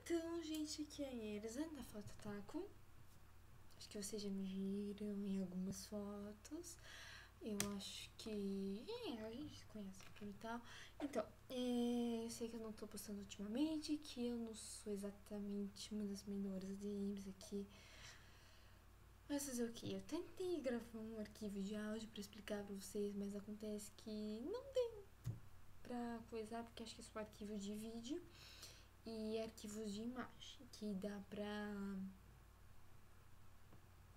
Então, gente, aqui é a Elisa da Foto Taco. Acho que vocês já me viram em algumas fotos. Eu acho que a gente se conhece por e tal. Então, eu sei que eu não tô postando ultimamente, que eu não sou exatamente uma das melhores DMs aqui. Mas fazer o que? Eu tentei gravar um arquivo de áudio pra explicar pra vocês, mas acontece que não deu pra coisar, porque acho que é só arquivo de vídeo e arquivos de imagem que dá pra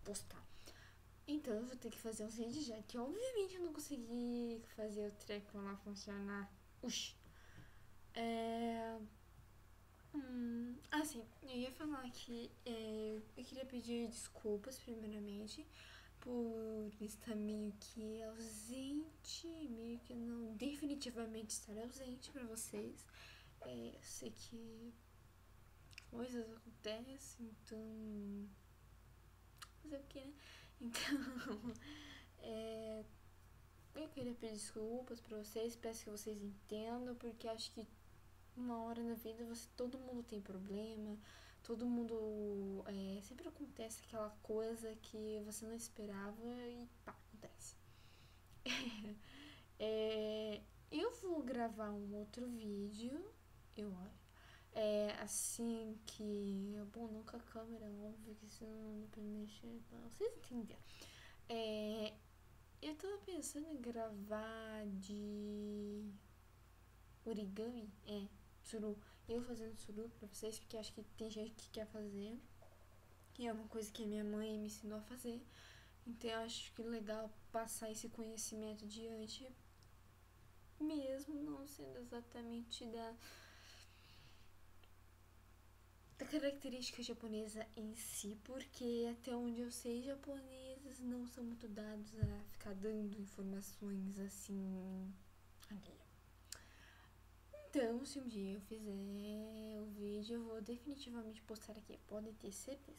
postar. Então eu vou ter que fazer uns vídeos já, que obviamente eu não consegui fazer o treco lá funcionar. Uxi. Assim, eu ia falar que eu queria pedir desculpas primeiramente por estar meio que ausente, meio que não definitivamente estar ausente pra vocês. Eu sei que coisas acontecem, então fazer o que, né? Então, eu queria pedir desculpas pra vocês, peço que vocês entendam, porque acho que uma hora na vida todo mundo tem problema, todo mundo. Sempre acontece aquela coisa que você não esperava e pá, acontece. Eu vou gravar um outro vídeo, eu acho. Assim que. Bom, não com a câmera, óbvio que senão não dá pra mexer. Vocês entenderam. Eu tava pensando em gravar de origami, tsuru. Eu fazendo tsuru pra vocês, porque acho que tem gente que quer fazer. E é uma coisa que a minha mãe me ensinou a fazer. Então eu acho que é legal passar esse conhecimento adiante, mesmo não sendo exatamente da característica japonesa em si, porque até onde eu sei, japoneses não são muito dados a ficar dando informações assim alheia. Então, se um dia eu fizer o vídeo, eu vou definitivamente postar aqui, podem ter certeza.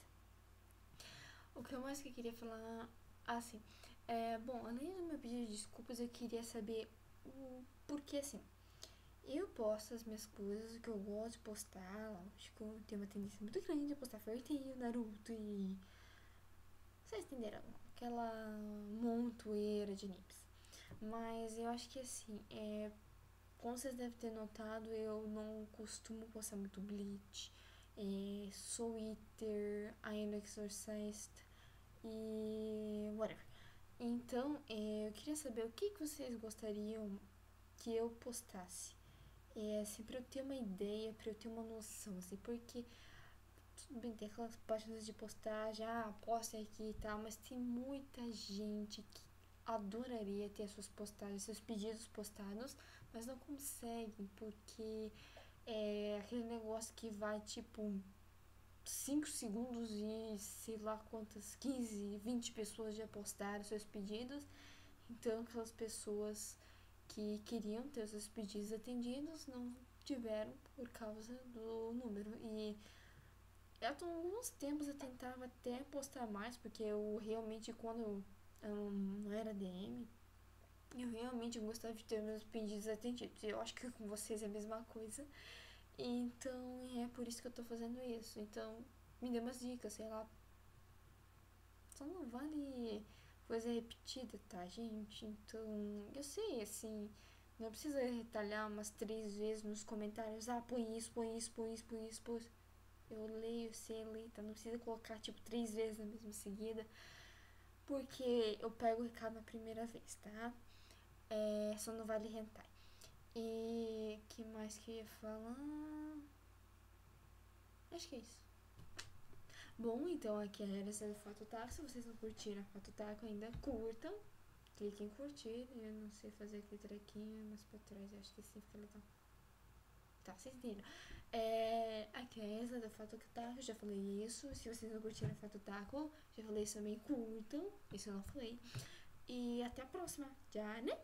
O que mais que eu queria falar, assim, bom, além do meu pedido de desculpas, eu queria saber o porquê, assim, eu posto as minhas coisas, o que eu gosto de postar, lógico, eu tenho uma tendência muito grande de postar Fairy Naruto e... Vocês entenderam? Aquela montoeira de animes. Mas eu acho que assim, como vocês devem ter notado, eu não costumo postar muito Bleach, Soul Eater, I Am Exorcist e whatever. Então, eu queria saber o que vocês gostariam que eu postasse. Assim, pra eu ter uma ideia, pra eu ter uma noção, assim, porque tudo bem, tem aquelas páginas de postagem, posta aqui e tal, mas tem muita gente que adoraria ter suas postagens, seus pedidos postados, mas não conseguem, porque é aquele negócio que vai tipo 5 segundos e sei lá quantas, 15, 20 pessoas já postaram seus pedidos. Então aquelas pessoas que queriam ter seus pedidos atendidos não tiveram por causa do número. E há alguns tempos eu tentava até postar mais, porque eu realmente, quando eu não era DM, eu realmente gostava de ter meus pedidos atendidos. Eu acho que com vocês é a mesma coisa. Então é por isso que eu tô fazendo isso. Então me dê umas dicas, sei lá. Só não vale coisa repetida, tá, gente? Então, eu sei, assim, não precisa retalhar umas 3 vezes nos comentários. Põe isso, põe isso, põe isso, põe isso, põe isso. Eu leio, sei ler, tá? Não precisa colocar, tipo, 3 vezes na mesma seguida. Porque eu pego o recado na primeira vez, tá? Só não vale hentai. E que mais que eu ia falar? Acho que é isso. Bom, então aqui era essa foto taco. Se vocês não curtiram a foto taco, ainda curtam. Clique em curtir. Eu não sei fazer aquele trequinho, mas pra trás eu acho que sim fica legal. Tá, vocês entenderam. Aqui é essa da foto taco. Já falei isso. Se vocês não curtiram a foto taco, já falei isso também. Curtam. Isso eu não falei. E até a próxima. Já, né?